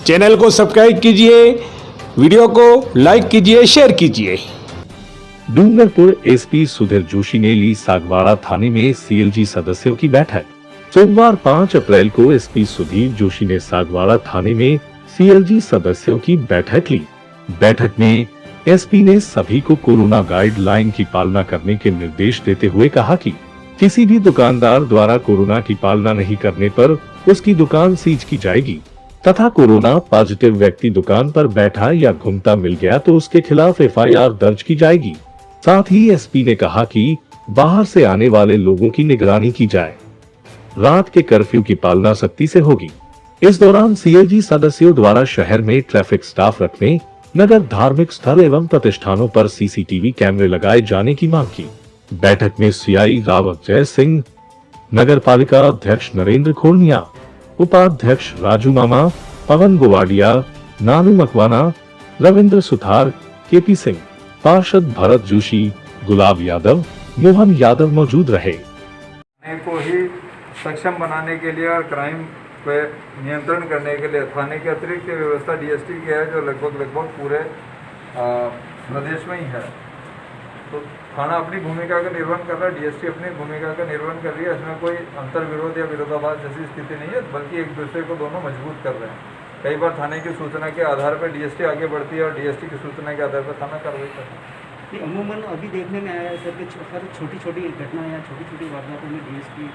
Channel को subscribe कीजिए, video को लाइक कीजिए, शेयर कीजिए। डूंगरपुर एसपी सुधीर जोशी ने ली सागवाड़ा थाने में सीएलजी सदस्यों की बैठक। सोमवार 5 अप्रैल को एसपी सुधीर जोशी ने सागवाड़ा थाने में सीएलजी सदस्यों की बैठक ली। बैठक में एसपी ने सभी को कोरोना गाइडलाइन की पालना करने के निर्देश देते हुए कहा कि किसी भी दुकानदार द्वारा कोरोना की पालना नहीं करने पर उसकी दुकान सीज की जाएगी तथा कोरोना पॉजिटिव व्यक्ति दुकान पर बैठा या घूमता मिल गया तो उसके खिलाफ एफआईआर दर्ज की जाएगी। साथ ही एसपी ने कहा कि बाहर से आने वाले लोगों की निगरानी की जाए। रात के कर्फ्यू की पालना सख्ती से होगी। इस दौरान सीएलजी सदस्यों द्वारा शहर में ट्रैफिक स्टाफ रखने, नगर धार्मिक स्थल एवं प्रतिष्ठानों पर सीसीटीवी कैमरे लगाए जाने की मांग की। बैठक में सीआई रावत जय सिंह, नगर पालिका अध्यक्ष नरेंद्र खोलनिया, उपाध्यक्ष राजू मामा, पवन गोवाडिया, नानू मकवाना, रविंद्र सुथार, केपी सिंह, पार्षद भरत जोशी, गुलाब यादव, मोहन यादव मौजूद रहे। को ही सक्षम बनाने के लिए और क्राइम पे नियंत्रण करने के लिए थाने के अतिरिक्त व्यवस्था डीएसटी की है, जो लगभग पूरे प्रदेश में ही है। तो थाना अपनी भूमिका का निर्वहन कर रहा है, डीएसटी अपनी भूमिका का निर्वहन कर रही है। इसमें कोई अंतर विरोध या विरोधाभास जैसी स्थिति नहीं है, बल्कि एक दूसरे को दोनों मजबूत कर रहे हैं। कई बार थाने की सूचना के आधार पर डीएसटी आगे बढ़ती है और डीएसटी की सूचना के आधार पर थाना कार्रवाई करता है। अमूमन अभी देखने में आया है सर कि हर छोटी छोटी घटना या छोटी छोटी वारदातों में डीएसटी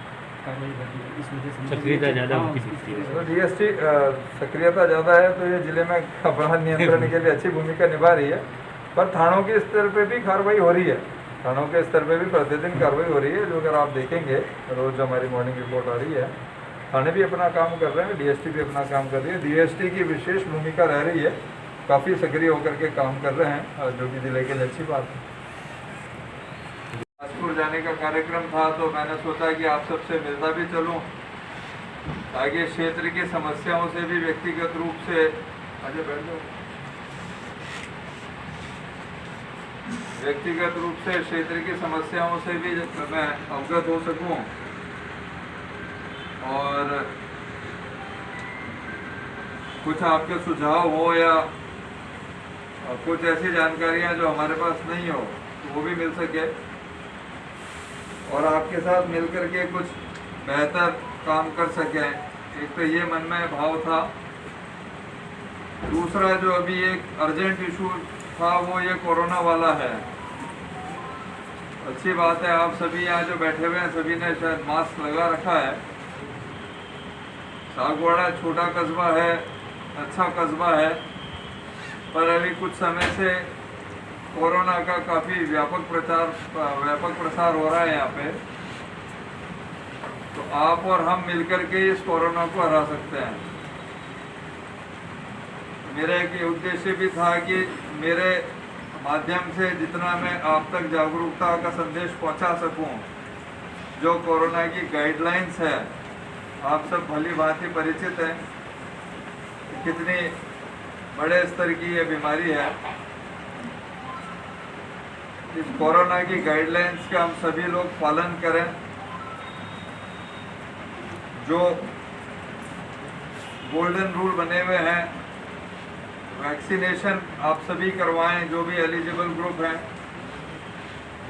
कार्रवाई करती है, इस वजह से सक्रियता ज़्यादा होती है। तो डीएसटी सक्रियता ज़्यादा है तो ये जिले में अपराध नियंत्रण के लिए अच्छी भूमिका निभा रही है। पर थानों के स्तर पे भी कार्रवाई हो रही है, थानों के स्तर पे भी प्रतिदिन कार्रवाई हो रही है। जो अगर आप देखेंगे रोज़ हमारी मॉर्निंग रिपोर्ट आ रही है, थाने भी अपना काम कर रहे हैं, डीएसटी भी अपना काम कर रही है। डीएसटी की विशेष भूमिका रह रही है, काफ़ी सक्रिय होकर के काम कर रहे हैं, जो कि जिले के लिए अच्छी बात है। बिलासपुर जाने का कार्यक्रम था तो मैंने सोचा कि आप सबसे मिलता भी चलूं, ताकि क्षेत्र की समस्याओं से भी व्यक्तिगत रूप से क्षेत्र की समस्याओं से भी मैं अवगत हो सकूं और कुछ आपके सुझाव हो या कुछ ऐसी जानकारियां जो हमारे पास नहीं हो तो वो भी मिल सके और आपके साथ मिलकर के कुछ बेहतर काम कर सकें। एक तो ये मन में भाव था। दूसरा जो अभी एक अर्जेंट इशू था वो ये कोरोना वाला है। अच्छी बात है, आप सभी यहाँ जो बैठे हुए हैं सभी ने शायद मास्क लगा रखा है। सागवाड़ा छोटा कस्बा है, अच्छा कस्बा है, पर अभी कुछ समय से कोरोना का काफ़ी व्यापक प्रसार हो रहा है यहाँ पे। तो आप और हम मिलकर के इस कोरोना को हरा सकते हैं। मेरा एक उद्देश्य भी था कि मेरे माध्यम से जितना मैं आप तक जागरूकता का संदेश पहुंचा सकूं। जो कोरोना की गाइडलाइंस है, आप सब भली भांति परिचित हैं कि कितनी बड़े स्तर की ये बीमारी है। इस कोरोना की गाइडलाइंस का हम सभी लोग पालन करें। जो गोल्डन रूल बने हुए हैं, वैक्सीनेशन आप सभी करवाएं, जो भी एलिजिबल ग्रुप हैं।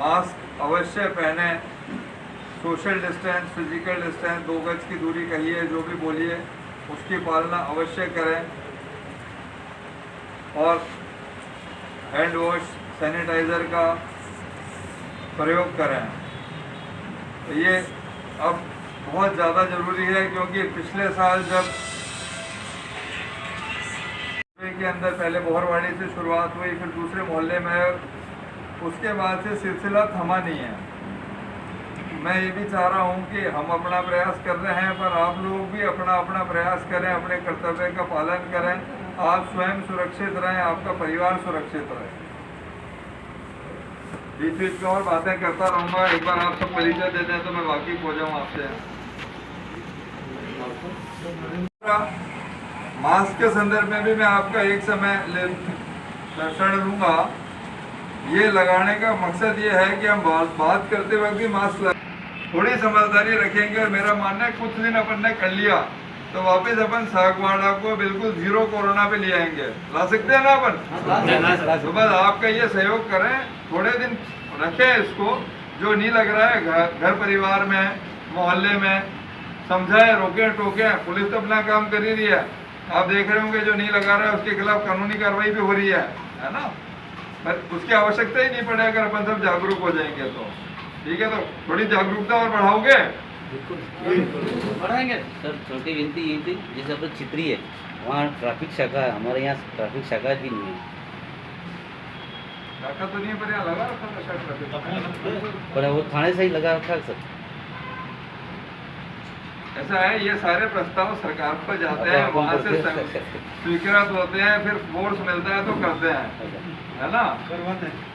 मास्क अवश्य पहने, सोशल डिस्टेंस, फिजिकल डिस्टेंस, 2 गज की दूरी कहिए, जो भी बोलिए उसकी पालना अवश्य करें और हैंड वॉश, सैनिटाइज़र का प्रयोग करें। तो ये अब बहुत ज़्यादा ज़रूरी है, क्योंकि पिछले साल जब के अंदर पहले बोहरवाड़ी से शुरुआत हुई, फिर दूसरे मोहल्ले में, उसके बाद से सिलसिला थमा नहीं है। मैं ये भी चाह रहा हूँ कि हम अपना प्रयास कर रहे हैं, पर आप लोग भी अपना प्रयास करें, अपने कर्तव्य का पालन करें। आप स्वयं सुरक्षित रहें, आपका परिवार सुरक्षित रहे। बीच में और बातें करता रहूँगा। एक बार आप सब परिचय दे दें तो मैं वाकिफ हो जाऊँ आपसे। मास्क के संदर्भ में भी मैं आपका एक समय दर्शन लूँगा। ये लगाने का मकसद ये है कि हम बात करते वक्त भी मास्क थोड़ी समझदारी रखेंगे। और मेरा मानना है कुछ दिन अपन ने कर लिया, तो वापस अपन सागवाड़ा को बिल्कुल जीरो कोरोना पे ले आएंगे। ला सकते हैं ना अपन? तो बस आपका ये सहयोग करें, थोड़े दिन रखें इसको, जो नहीं लग रहा है घर परिवार में, मोहल्ले में समझाए, रोके टोके। पुलिस तो अपना काम कर ही रही है, आप देख रहे होंगे जो नहीं लगा रहा है उसके खिलाफ कानूनी कार्रवाई भी हो रही है ना। पर उसकी आवश्यकता ही नहीं पड़े अगर अपन सब जागरूक हो जाएंगे तो। ठीक है, तो थोड़ी जागरूकता और बढ़ाओगे? बढ़ाएंगे सर। छोटी विनती ये थी, जैसे अपन चित्री है वहाँ ट्रैफिक शाखा है, हमारे यहाँ ट्रैफिक शाखा भी नहीं है। शाखा तो नहीं है, पर यहाँ लगा रखा था शायद। पर वो थाने से ही लगा रखा है सर। ऐसा है, ये सारे प्रस्ताव सरकार पर जाते हैं, वहाँ से स्वीकृत होते हैं, फिर फोर्स मिलता है तो करते हैं, है ना। करवाते हैं।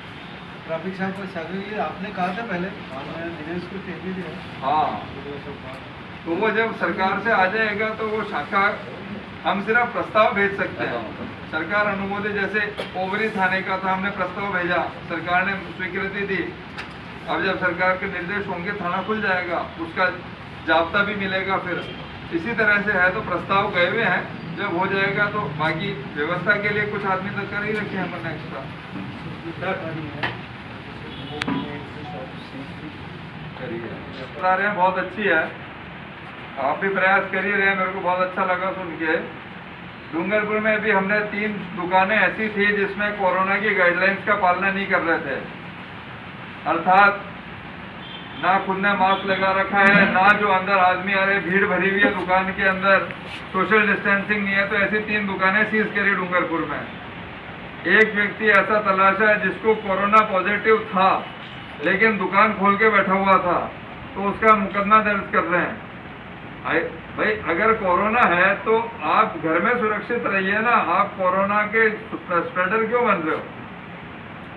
ट्रैफिक शाखा के लिए आपने कहा था पहले, आपने दिनेश को कह भी दिया। हाँ, तो वो जब सरकार से आ जाएगा तो वो शाखा, हम सिर्फ प्रस्ताव भेज सकते हैं, सरकार अनुमोदित। जैसे ओवरी थाने का था, हमने प्रस्ताव भेजा, सरकार ने स्वीकृति दी। अब जब सरकार के निर्देश होंगे थाना खुल जाएगा, उसका जाब्ता भी मिलेगा। फिर इसी तरह से है, तो प्रस्ताव गए हुए हैं, जब हो जाएगा तो बाकी व्यवस्था के लिए कुछ आदमी तक कर ही रखे हैं हमने एक्स्ट्रा। बता रहे हैं बहुत अच्छी है, आप भी प्रयास कर ही रहे हैं, मेरे को बहुत अच्छा लगा सुन के। डूंगरपुर में भी हमने 3 दुकानें ऐसी थी जिसमें कोरोना की गाइडलाइंस का पालना नहीं कर रहे थे, अर्थात ना खुद ने मास्क लगा रखा है, ना जो अंदर आदमी आ रहे, भीड़ भरी हुई है दुकान के अंदर, सोशल डिस्टेंसिंग नहीं है। तो ऐसी 3 दुकानें सीज करी डूंगरपुर में। एक व्यक्ति ऐसा तलाशा है जिसको कोरोना पॉजिटिव था लेकिन दुकान खोल के बैठा हुआ था, तो उसका मुकदमा दर्ज कर रहे हैं। भाई अगर कोरोना है तो आप घर में सुरक्षित रहिए ना, आप कोरोना के स्प्रेडर क्यों बन रहे हो?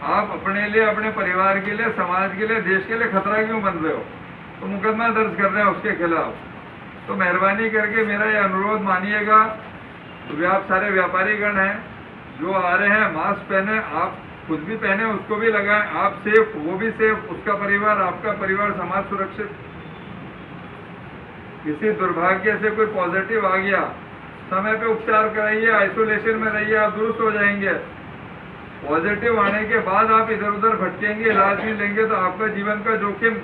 आप अपने लिए, अपने परिवार के लिए, समाज के लिए, देश के लिए खतरा क्यों बन रहे हो? तो मुकदमा दर्ज कर रहे हैं उसके खिलाफ। तो मेहरबानी करके मेरा ये अनुरोध मानिएगा, तो आप सारे व्यापारी गण हैं जो आ रहे हैं, मास्क पहने, आप खुद भी पहने, उसको भी लगाएं, आप सेफ, वो भी सेफ, उसका परिवार, आपका परिवार, समाज सुरक्षित। किसी दुर्भाग्य से कोई पॉजिटिव आ गया, समय पे उपचार कराइए, आइसोलेशन में रहिए, आप दुरुस्त हो जाएंगे। पॉजिटिव आने के बाद आप इधर उधर भटकेंगे, इलाज नहीं लेंगे तो आपका जीवन का जोखिम,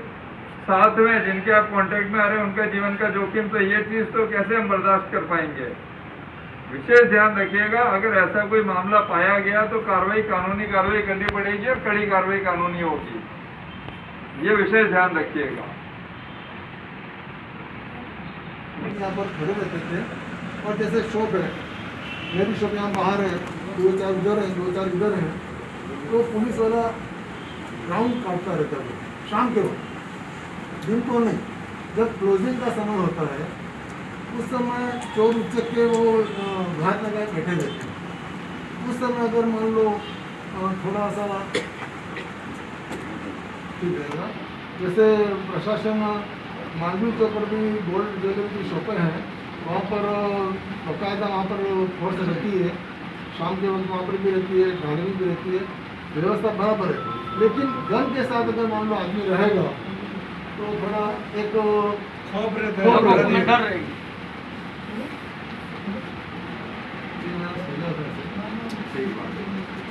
साथ में जिनके आप कांटेक्ट में आ रहे हैं उनका जीवन का जोखिम, तो ये चीज तो कैसे हम बर्दाश्त कर पाएंगे? विशेष ध्यान रखिएगा, अगर ऐसा कोई मामला पाया गया तो कार्रवाई, कानूनी कार्रवाई करनी पड़ेगी और कड़ी कार्रवाई कानूनी होगी, ये विशेष ध्यान रखिएगा। यहाँ पर खड़े रहते थे, और जैसे शॉप है, मेरी शॉप यहाँ बाहर है, 2-4 उधर है, 2-4 इधर है, तो पुलिस वाला राउंड काटता रहता है शाम के वक्त, दिन को नहीं। जब क्लोजिंग का समय होता है उस समय चोर उचक के वो घाट लगाए बैठे रहते हैं। उस समय अगर मान लो थोड़ा सा ठीक रहेगा, जैसे प्रशासन मालवीय चौक पर भी गोल्ड ज्वेलरी की शॉपें हैं, वहाँ पर बाकायदा वहाँ पर फोर्स रहती है, शाम के वक्त वहाँ पर भी रहती है, गाड़ी भी रहती है, व्यवस्था बराबर है। लेकिन गन के साथ अगर मान लो आदमी रहेगा तो बड़ा एक खौफ रहता है।